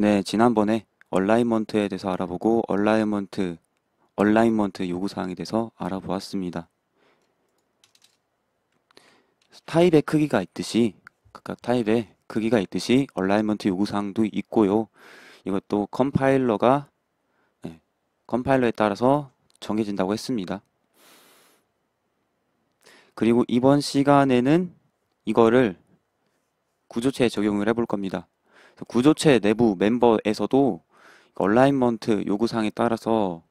네, 지난번에 얼라이먼트에 대해서 알아보고 얼라이먼트 요구사항에 대해서 알아보았습니다. 타입의 크기가 있듯이 각각 타입의 크기가 있듯이 얼라이먼트 요구사항도 있고요. 이것도 컴파일러에 따라서 정해진다고 했습니다. 그리고 이번 시간에는 이거를 구조체에 적용을 해볼 겁니다. 구조체 내부 멤버에서도 얼라이먼트 요구사항에 따라서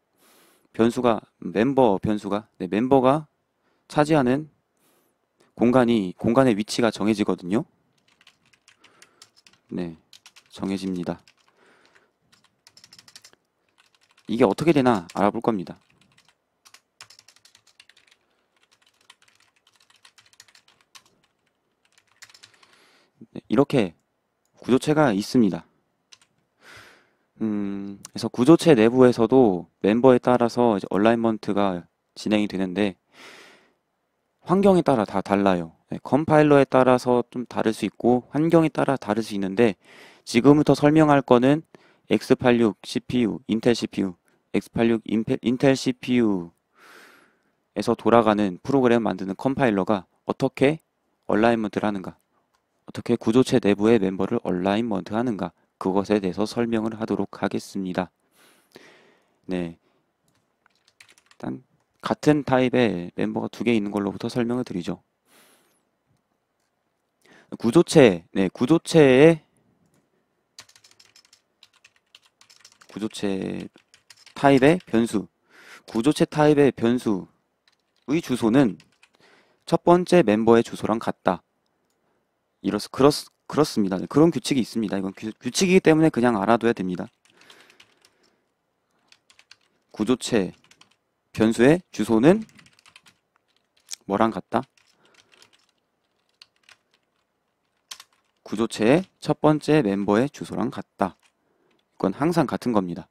멤버가 차지하는 공간의 위치가 정해지거든요. 네, 정해집니다. 이게 어떻게 되나 알아볼 겁니다. 네, 이렇게 구조체가 있습니다. 그래서 구조체 내부에서도 멤버에 따라서 이제 얼라이먼트가 진행이 되는데 환경에 따라 다 달라요. 네, 컴파일러에 따라서 좀 다를 수 있고 환경에 따라 다를 수 있는데 지금부터 설명할 거는 x86 CPU, 인텔 CPU, x86 인텔 CPU에서 돌아가는 프로그램 만드는 컴파일러가 어떻게 얼라이먼트를 하는가, 어떻게 구조체 내부의 멤버를 얼라이먼트 하는가, 그것에 대해서 설명을 하도록 하겠습니다. 네, 일단 같은 타입의 멤버가 두 개 있는 걸로부터 설명을 드리죠. 구조체 타입의 변수, 구조체 타입의 변수의 주소는 첫 번째 멤버의 주소랑 같다. 그렇습니다. 네, 그런 규칙이 있습니다. 이건 규칙이기 때문에 그냥 알아둬야 됩니다. 구조체 변수의 주소는 뭐랑 같다? 구조체의 첫 번째 멤버의 주소랑 같다. 이건 항상 같은 겁니다.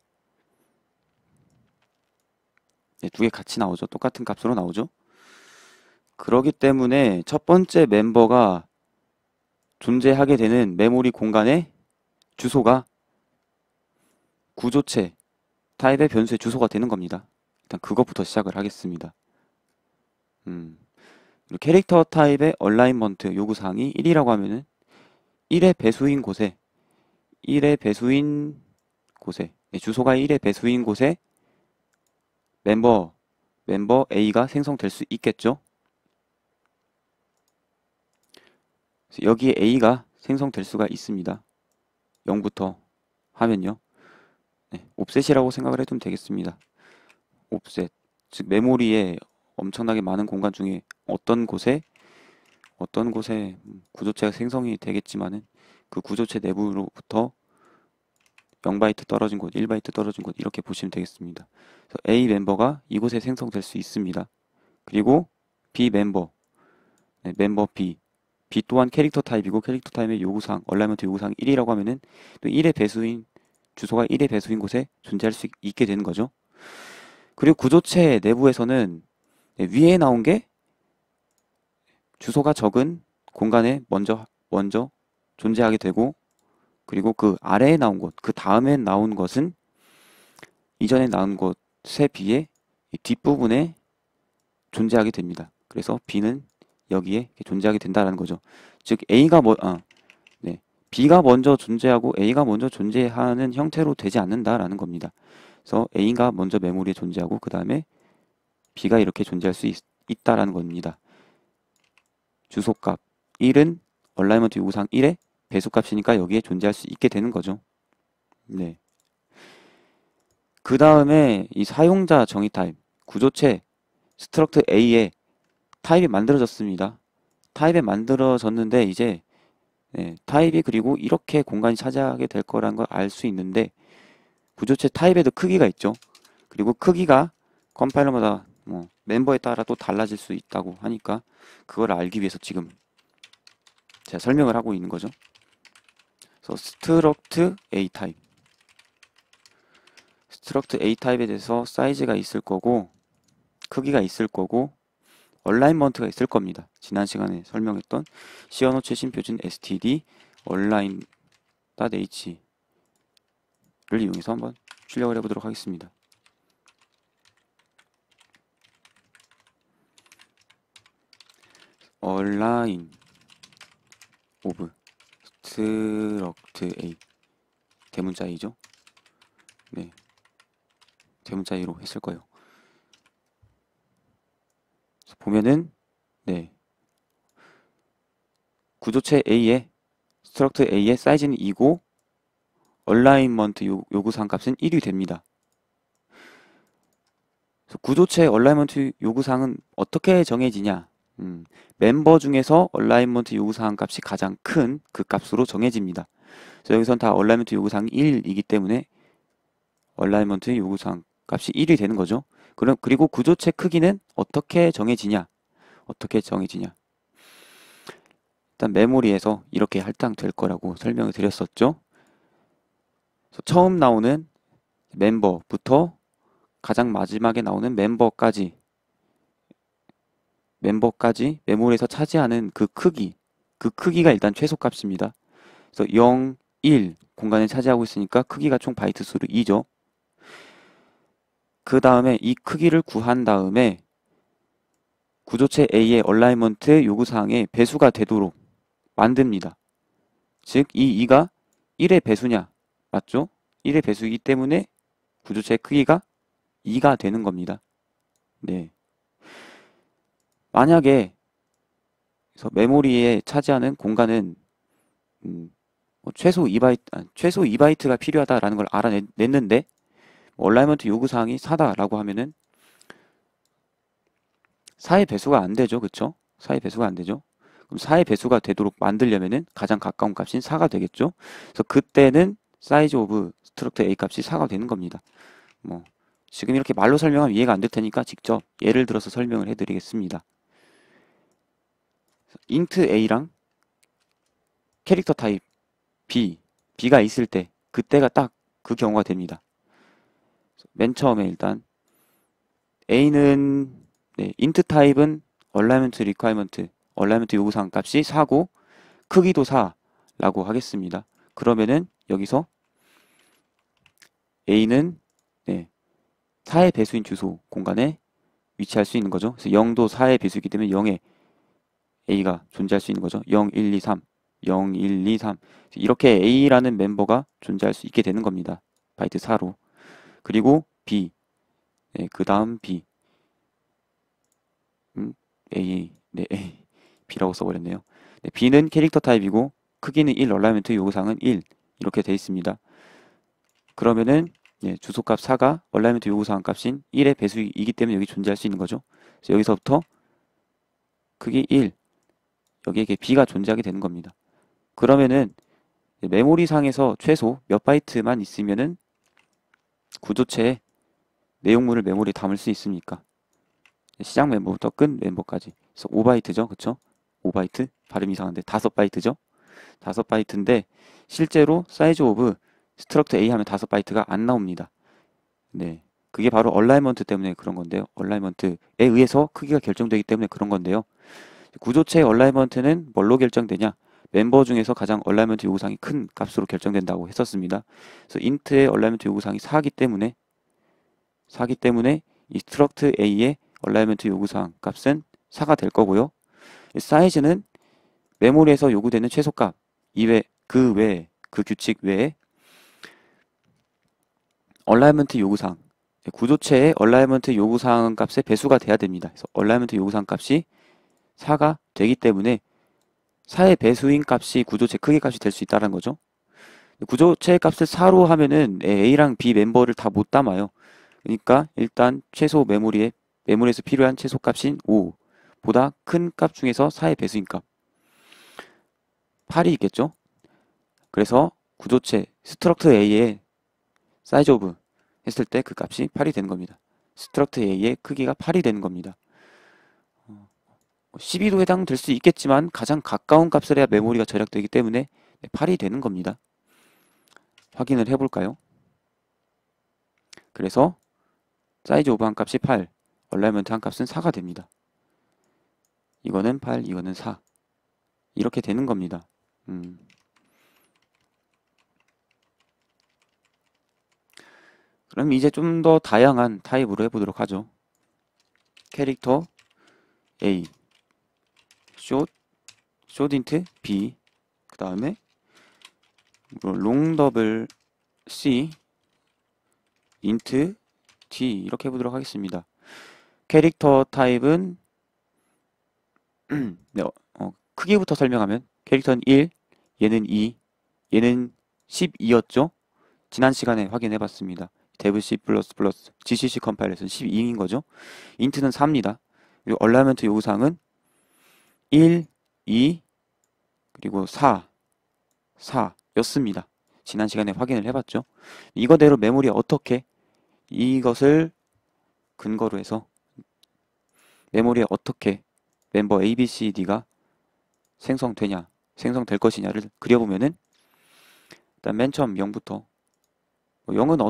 네, 두 개 같이 나오죠. 똑같은 값으로 나오죠. 그러기 때문에 첫 번째 멤버가 존재하게 되는 메모리 공간의 주소가 구조체 타입의 변수의 주소가 되는 겁니다. 일단 그것부터 시작을 하겠습니다. 캐릭터 타입의 얼라이먼트 요구사항이 1이라고 하면은 1의 배수인 곳에 1의 배수인 곳에 주소가 1의 배수인 곳에 멤버 A가 생성될 수 있겠죠. 여기에 A가 생성될 수가 있습니다. 0부터 하면요. 네, 옵셋이라고 생각을 해두면 되겠습니다. 옵셋, 즉 메모리에 엄청나게 많은 공간 중에 어떤 곳에 구조체가 생성이 되겠지만은 그 구조체 내부로부터 0바이트 떨어진 곳, 1바이트 떨어진 곳 이렇게 보시면 되겠습니다. 그래서 A 멤버가 이곳에 생성될 수 있습니다. 그리고 B 멤버, 멤버 B 또한 캐릭터 타입이고 캐릭터 타입의 요구사항, 얼라이먼트 요구사항 1이라고 하면은 또 1의 배수인 주소가 1의 배수인 곳에 존재할 수 있게 되는 거죠. 그리고 구조체 내부에서는 위에 나온 게 주소가 적은 공간에 먼저 존재하게 되고 그리고 그 아래에 나온 곳, 그 다음에 나온 것은 이전에 나온 것에 비해 뒷부분에 존재하게 됩니다. 그래서 B는 여기에 존재하게 된다는 거죠. 즉 B가 먼저 존재하고 A가 먼저 존재하는 형태로 되지 않는다라는 겁니다. 그래서 A가 먼저 메모리에 존재하고 그 다음에 B가 이렇게 존재할 수 있다라는 겁니다. 주소값 1은 얼라이먼트 요구사항 1의 배수값이니까 여기에 존재할 수 있게 되는 거죠. 네. 그 다음에 이 사용자 정의 타입, 구조체 스트럭트 A에 타입이 만들어졌습니다. 타입이 만들어졌는데 이제 타입이 그리고 이렇게 공간이 차지하게 될 거라는 걸 알 수 있는데 구조체 타입에도 크기가 있죠. 그리고 크기가 컴파일러마다 멤버에 따라 또 달라질 수 있다고 하니까 그걸 알기 위해서 지금 제가 설명을 하고 있는 거죠. 그래서 스트럭트 A 타입에 대해서 사이즈가 있을 거고 크기가 있을 거고 얼라인먼트가 있을 겁니다. 지난 시간에 설명했던 시어노 최신 표준 std 얼라인.h 이용해서 한번 출력을 해보도록 하겠습니다. 얼라인 오브 스트럭트 A 대문자 A죠. 네, 대문자 A로 했을 거예요. 보면은 네, 구조체 A의 스트럭트 A의 사이즈는 2고 얼라인먼트 요구사항 값은 1이 됩니다. 구조체 얼라인먼트 요구사항은 어떻게 정해지냐? 멤버 중에서 얼라인먼트 요구사항 값이 가장 큰 그 값으로 정해집니다. 그래서 여기선 다 얼라인먼트 요구사항이 1이기 때문에 얼라인먼트 요구사항 값이 1이 되는 거죠. 그리고 구조체 크기는 어떻게 정해지냐? 일단 메모리에서 이렇게 할당될 거라고 설명을 드렸었죠. 그래서 처음 나오는 멤버부터 가장 마지막에 나오는 멤버까지 메모리에서 차지하는 그 크기가 일단 최소값입니다. 그래서 0, 1 공간을 차지하고 있으니까 크기가 총 바이트 수로 2죠. 그 다음에 이 크기를 구한 다음에 구조체 A의 얼라이먼트 요구사항의 배수가 되도록 만듭니다. 즉, 이 2가 1의 배수냐? 맞죠? 1의 배수이기 때문에 구조체의 크기가 2가 되는 겁니다. 네. 만약에 메모리에 차지하는 공간은 최소 2바이트가 필요하다라는 걸 알아냈는데 얼라이먼트 요구사항이 4다라고 하면은 4의 배수가 안 되죠. 그쵸? 4의 배수가 안 되죠. 그럼 4의 배수가 되도록 만들려면은 가장 가까운 값인 4가 되겠죠. 그래서 그때는 사이즈 오브 스트럭트 A 값이 4가 되는 겁니다. 뭐 지금 이렇게 말로 설명하면 이해가 안 될 테니까 직접 예를 들어서 설명을 해드리겠습니다. int A랑 캐릭터 타입 B가 있을 때 그때가 딱 그 경우가 됩니다. 맨 처음에 일단 A는 int 타입은 얼라이먼트 리퀘어먼트 얼라이먼트 요구사항 값이 4고 크기도 4라고 하겠습니다. 그러면은 여기서 A는 4의 배수인 주소 공간에 위치할 수 있는 거죠. 그래서 0도 4의 배수이기 때문에 0에 A가 존재할 수 있는 거죠. 0, 1, 2, 3 0, 1, 2, 3 이렇게 A라는 멤버가 존재할 수 있게 되는 겁니다. 바이트 4로. 그리고 B 그 다음 B A B라고 써버렸네요. B는 캐릭터 타입이고 크기는 1, 얼라이먼트 요구사항은 1 이렇게 되어 있습니다. 그러면은 주소값 4가 얼라이먼트 요구사항 값인 1의 배수이기 때문에 여기 존재할 수 있는 거죠. 그래서 여기서부터 크기 1 여기에 B가 존재하게 되는 겁니다. 그러면은 메모리상에서 최소 몇 바이트만 있으면은 구조체에 내용물을 메모리에 담을 수 있습니까? 시작 멤버부터 끝 멤버까지. 그래서 5바이트죠. 그쵸? 5바이트? 발음 이상한데 5바이트죠? 5바이트인데 실제로 사이즈 오브 스트럭트 A 하면 5바이트가 안 나옵니다. 네. 그게 바로 얼라이먼트 때문에 그런 건데요. 얼라이먼트에 의해서 크기가 결정되기 때문에 그런 건데요. 구조체의 얼라이먼트는 뭘로 결정되냐? 멤버 중에서 가장 얼라이먼트 요구사항이 큰 값으로 결정된다고 했었습니다. 그래서 int의 얼라이먼트 요구사항이 4기 때문에 이 스트럭트 A의 얼라이먼트 요구사항 값은 4가 될 거고요. 사이즈는 메모리에서 요구되는 최소값 그 규칙 외에 얼라이먼트 요구사항 구조체의 얼라이먼트 요구사항 값의 배수가 돼야 됩니다. 그래서 얼라이먼트 요구사항 값이 4가 되기 때문에 4의 배수인 값이 구조체 크기 값이 될 수 있다는 거죠. 구조체 값을 4로 하면은 A랑 B 멤버를 다 못 담아요. 그러니까 일단 최소 메모리에서 필요한 최소 값인 5보다 큰 값 중에서 4의 배수인 값 8이 있겠죠. 그래서 구조체 스트럭트 A의 사이즈 오브 했을 때 그 값이 8이 되는 겁니다. 스트럭트 A의 크기가 8이 되는 겁니다. 12도 해당될 수 있겠지만 가장 가까운 값을 해야 메모리가 절약되기 때문에 8이 되는 겁니다. 확인을 해볼까요? 그래서 사이즈 오브 한 값이 8, 얼라이먼트 한 값은 4가 됩니다. 이거는 8, 이거는 4 이렇게 되는 겁니다. 그럼 이제 좀 더 다양한 타입으로 해보도록 하죠. 캐릭터 A, 숏인트 B, 그 다음에 롱더블 C, 인트 D 이렇게 해보도록 하겠습니다. 캐릭터 타입은 네, 크기부터 설명하면 캐릭터는 1, 얘는 2, 얘는 12였죠? 지난 시간에 확인해봤습니다. 데브 C++ GCC 컴파일에서는 12인 거죠. 인트는 4입니다. 그리고 얼라이먼트 요구사항은 1, 2, 그리고 4였습니다. 지난 시간에 확인을 해봤죠. 이거대로 메모리에 어떻게 이것을 근거로 해서 메모리에 어떻게 멤버 A, B, C, D가 생성될 것이냐를 그려보면은 일단 맨 처음 0부터 0은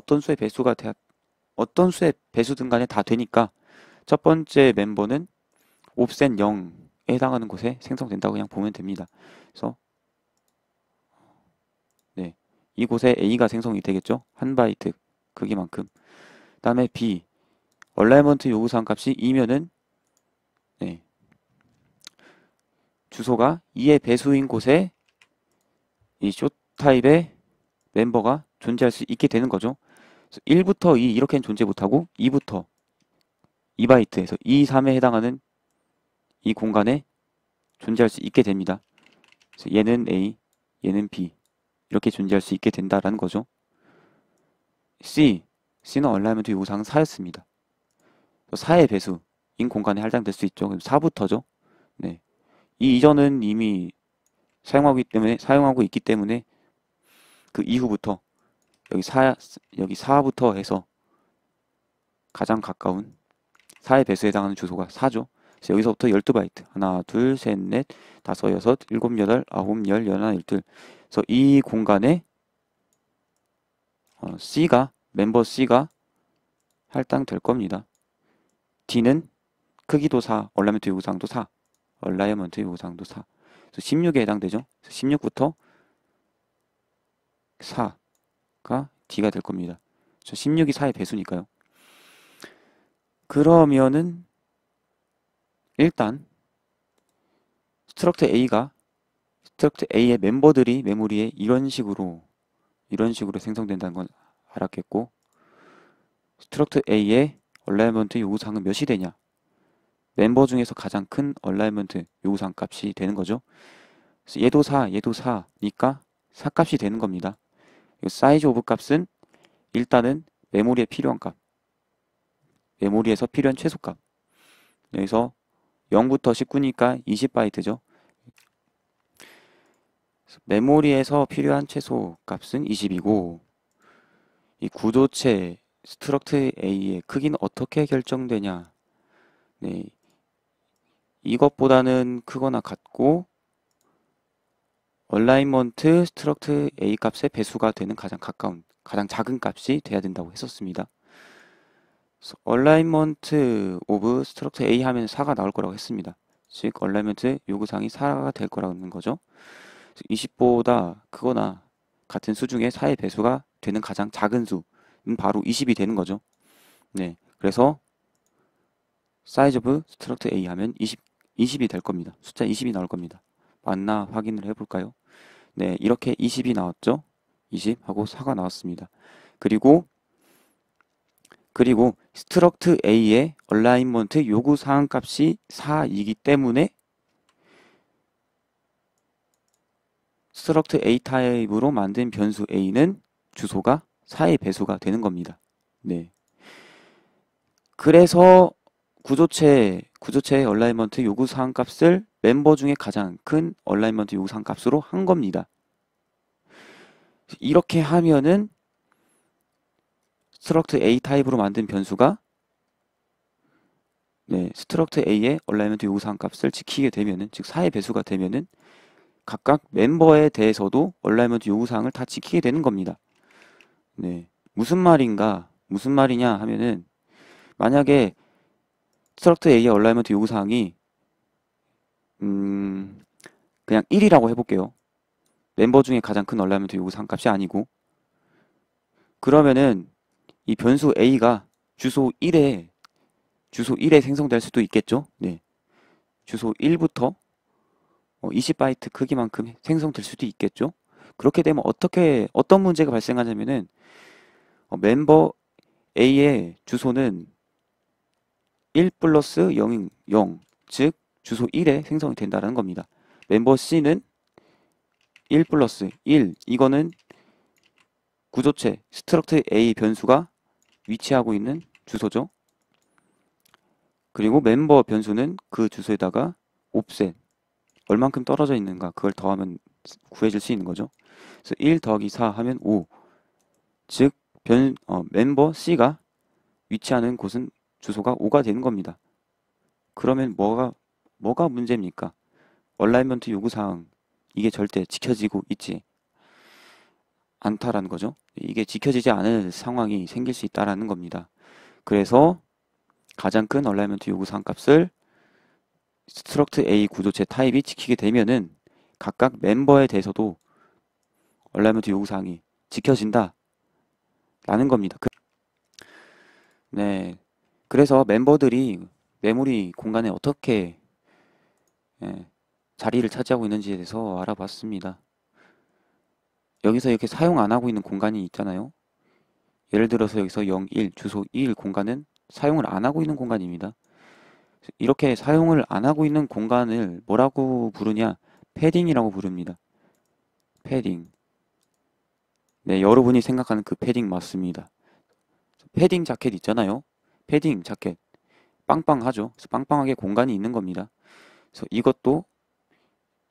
어떤 수의 배수든 간에 다 되니까 첫 번째 멤버는 옵셋 0에 해당하는 곳에 생성된다고 그냥 보면 됩니다. 그래서 네, 이곳에 A가 생성이 되겠죠. 한 바이트 크기만큼. 그 다음에 B 얼라이먼트 요구사항 값이 2면은 네, 주소가 2의 배수인 곳에 이 쇼 타입의 멤버가 존재할 수 있게 되는 거죠. 1부터 2 이렇게는 존재 못하고 2부터 2바이트에서 2, 3에 해당하는 이 공간에 존재할 수 있게 됩니다. 그래서 얘는 A, 얘는 B 이렇게 존재할 수 있게 된다라는 거죠. C는 얼라이먼트 요구사항은 4였습니다. 4의 배수인 공간에 할당될 수 있죠. 그럼 4부터죠. 네. 이 이전은 이미 사용하고 있기 때문에 그 이후부터 여기 4부터 해서 가장 가까운 4의 배수에 해당하는 주소가 4죠. 그래서 여기서부터 12바이트. 하나, 둘, 셋, 넷, 다섯, 여섯, 일곱, 여덟, 아홉, 열, 열하나, 열둘. 그래서 이 공간에 멤버 C가 할당될 겁니다. D는 크기도 4, 얼라이먼트 요구사항도 4. 얼라이먼트 요구사항도 4. 그래서 16에 해당되죠. 16부터 4가 D가 될 겁니다. 16이 4의 배수니까요. 그러면은 일단 스트럭트 A의 멤버들이 메모리에 이런 식으로 생성된다는 건 알았겠고, 스트럭트 A의 얼라이먼트 요구사항은 몇이 되냐? 멤버 중에서 가장 큰 얼라이먼트 요구사항 값이 되는 거죠. 그래서 얘도 4니까 4 값이 되는 겁니다. 사이즈 오브 값은 일단은 메모리에 필요한 값, 메모리에서 필요한 최소값. 여기서 0부터 19니까 20바이트죠. 메모리에서 필요한 최소 값은 20이고, 이 구조체 스트럭트 A의 크기는 어떻게 결정되냐? 네, 이것보다는 크거나 같고 얼라이먼트 스트럭트 A 값의 배수가 되는 가장 작은 값이 돼야 된다고 했었습니다. 얼라이먼트 오브 스트럭트 A 하면 4가 나올 거라고 했습니다. 즉 얼라이먼트 요구사항이 4가 될 거라는 거죠. 20보다 크거나 같은 수 중에 4의 배수가 되는 가장 작은 수는 바로 20이 되는 거죠. 네, 그래서 사이즈 오브 스트럭트 A 하면 20이 될 겁니다. 숫자 20이 나올 겁니다. 맞나 확인을 해볼까요? 네, 이렇게 20이 나왔죠? 20하고 4가 나왔습니다. 그리고 스트럭트 A의 얼라이먼트 요구사항 값이 4이기 때문에 스트럭트 A 타입으로 만든 변수 A는 주소가 4의 배수가 되는 겁니다. 네. 그래서 구조체의 얼라이먼트 요구사항 값을 멤버 중에 가장 큰 얼라이먼트 요구사항 값으로 한 겁니다. 이렇게 하면은 스트럭트 A 타입으로 만든 변수가 스트럭트 A의 얼라이먼트 요구사항 값을 지키게 되면은, 즉 4의 배수가 되면은 각각 멤버에 대해서도 얼라이먼트 요구사항을 다 지키게 되는 겁니다. 네. 무슨 말이냐 하면은 만약에 스트럭트 A의 얼라이먼트 요구사항이 그냥 1이라고 해볼게요. 멤버 중에 가장 큰 얼라이먼트 요구사항 값이 아니고, 그러면은 이 변수 A가 주소 1에 생성될 수도 있겠죠. 네. 주소 1부터 20바이트 크기만큼 생성될 수도 있겠죠. 그렇게 되면 어떤 문제가 발생하냐면은 멤버 A의 주소는 1 플러스 0인 0, 즉 주소 1에 생성이 된다는 겁니다. 멤버 C는 1 플러스 1, 이거는 구조체 스트럭트 A 변수가 위치하고 있는 주소죠. 그리고 멤버 변수는 그 주소에다가 옵셋, 얼만큼 떨어져 있는가 그걸 더하면 구해줄 수 있는 거죠. 그래서 1 더하기 4 하면 5, 즉 멤버 C가 위치하는 곳은 주소가 5가 되는 겁니다. 그러면 뭐가 문제입니까? 얼라이먼트 요구사항, 이게 절대 지켜지고 있지 않다라는 거죠. 이게 지켜지지 않을 상황이 생길 수 있다라는 겁니다. 그래서 가장 큰 얼라이먼트 요구사항 값을 스트럭트 A 구조체 타입이 지키게 되면은 각각 멤버에 대해서도 얼라이먼트 요구사항이 지켜진다 라는 겁니다. 네. 그래서 멤버들이 메모리 공간에 어떻게 자리를 차지하고 있는지에 대해서 알아봤습니다. 여기서 이렇게 사용 안 하고 있는 공간이 있잖아요. 예를 들어서 여기서 0, 1, 주소 1 공간은 사용을 안 하고 있는 공간입니다. 이렇게 사용을 안 하고 있는 공간을 뭐라고 부르냐? 패딩이라고 부릅니다. 패딩. 네, 여러분이 생각하는 그 패딩 맞습니다. 패딩 자켓 있잖아요. 패딩 자켓. 빵빵하죠. 그래서 빵빵하게 공간이 있는 겁니다. 그래서 이것도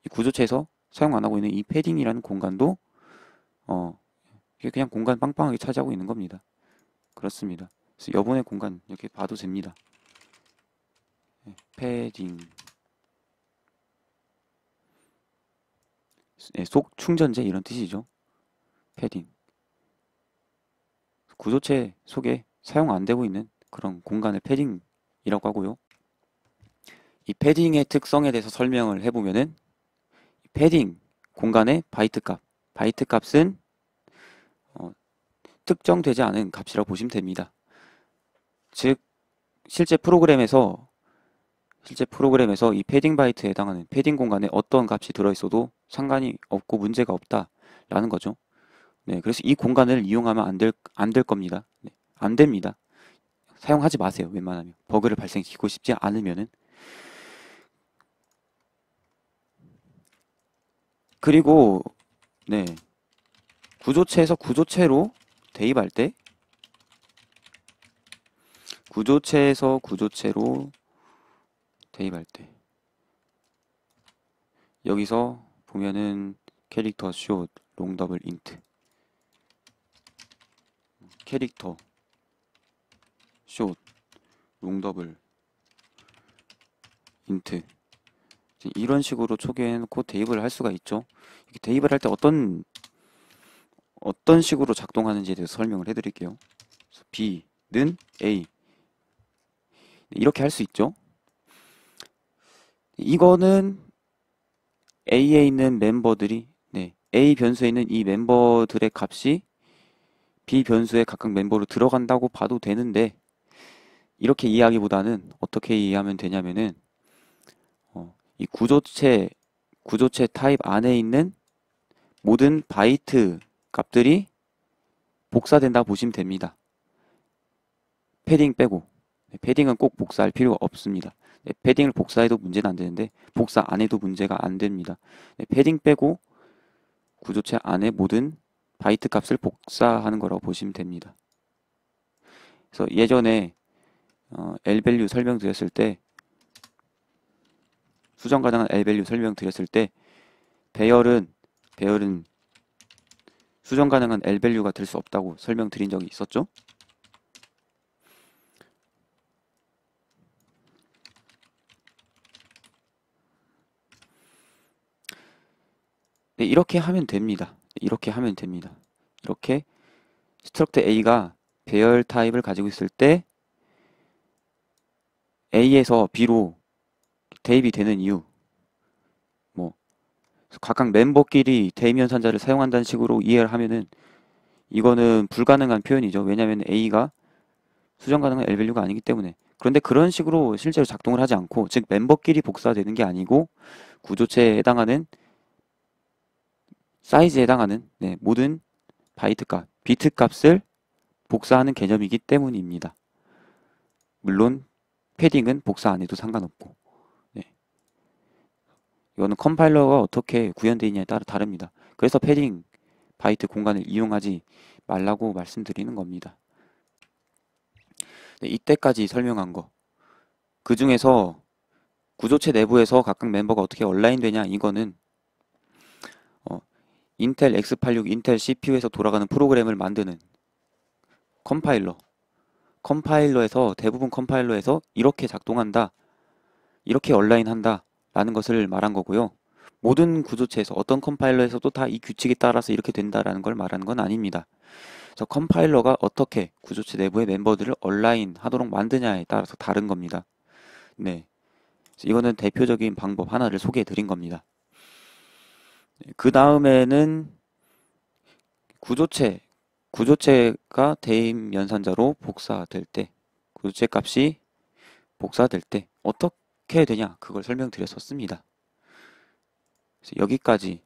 이 구조체에서 사용 안 하고 있는 이 패딩이라는 공간도 이게 그냥 공간 빵빵하게 차지하고 있는 겁니다. 그렇습니다. 그래서 여분의 공간 이렇게 봐도 됩니다. 패딩. 속 충전재 이런 뜻이죠. 패딩. 구조체 속에 사용 안 되고 있는 그런 공간을 패딩이라고 하고요. 이 패딩의 특성에 대해서 설명을 해보면은 패딩 공간의 바이트 값은 특정되지 않은 값이라고 보시면 됩니다. 즉 실제 프로그램에서 이 패딩 바이트에 해당하는 패딩 공간에 어떤 값이 들어있어도 상관이 없고 문제가 없다라는 거죠. 네, 그래서 이 공간을 이용하면 안 될 겁니다. 네, 안 됩니다. 사용하지 마세요. 웬만하면 버그를 발생시키고 싶지 않으면은. 그리고 네, 구조체에서 구조체로 대입할 때 구조체에서 구조체로 대입할 때 여기서 보면은 캐릭터 숏 롱더블 인트 캐릭터 숏 롱더블 인트 이런 식으로 초기해놓고 대입을 할 수가 있죠. 이렇게 대입을 할 때 어떤 식으로 작동하는지에 대해서 설명을 해드릴게요. B는 A 이렇게 할 수 있죠. 이거는 A에 있는 멤버들이 A 변수에 있는 이 멤버들의 값이 B 변수에 각각 멤버로 들어간다고 봐도 되는데 이렇게 이해하기보다는 어떻게 이해하면 되냐면은 이 구조체 타입 안에 있는 모든 바이트 값들이 복사된다 보시면 됩니다. 패딩 빼고. 패딩은 꼭 복사할 필요가 없습니다. 패딩을 복사해도 문제는 안 되는데 복사 안 해도 문제가 안 됩니다. 패딩 빼고 구조체 안에 모든 바이트 값을 복사하는 거라고 보시면 됩니다. 그래서 예전에 L밸류 설명드렸을 때 수정 가능한 L밸류 설명드렸을 때 배열은 수정 가능한 L밸류가 될 수 없다고 설명드린 적이 있었죠. 네, 이렇게 하면 됩니다. 이렇게 스트럭트 A가 배열 타입을 가지고 있을 때 A에서 B로 대입이 되는 이유, 각각 멤버끼리 대입 연산자를 사용한다는 식으로 이해를 하면은 이거는 불가능한 표현이죠. 왜냐하면 A가 수정 가능한 L밸류가 아니기 때문에. 그런데 그런 식으로 실제로 작동을 하지 않고, 즉 멤버끼리 복사되는 게 아니고 구조체에 해당하는 사이즈에 해당하는 모든 바이트 값, 비트 값을 복사하는 개념이기 때문입니다. 물론 패딩은 복사 안 해도 상관없고. 네. 이거는 컴파일러가 어떻게 구현되어 있냐에 따라 다릅니다. 그래서 패딩 바이트 공간을 이용하지 말라고 말씀드리는 겁니다. 네, 이때까지 설명한 거. 그 중에서 구조체 내부에서 각각 멤버가 어떻게 온라인 되냐, 이거는 인텔 x86 인텔 CPU에서 돌아가는 프로그램을 만드는 컴파일러에서 대부분 컴파일러에서 이렇게 작동한다, 이렇게 온라인한다 라는 것을 말한 거고요. 모든 구조체에서 어떤 컴파일러에서도 다 이 규칙에 따라서 이렇게 된다라는 걸 말하는 건 아닙니다. 그래서 컴파일러가 어떻게 구조체 내부의 멤버들을 온라인 하도록 만드냐에 따라서 다른 겁니다. 네, 이거는 대표적인 방법 하나를 소개해 드린 겁니다. 그 다음에는 구조체가 대임 연산자로 복사될 때, 구조체 값이 복사될 때 어떻게 되냐, 그걸 설명드렸었습니다. 그래서 여기까지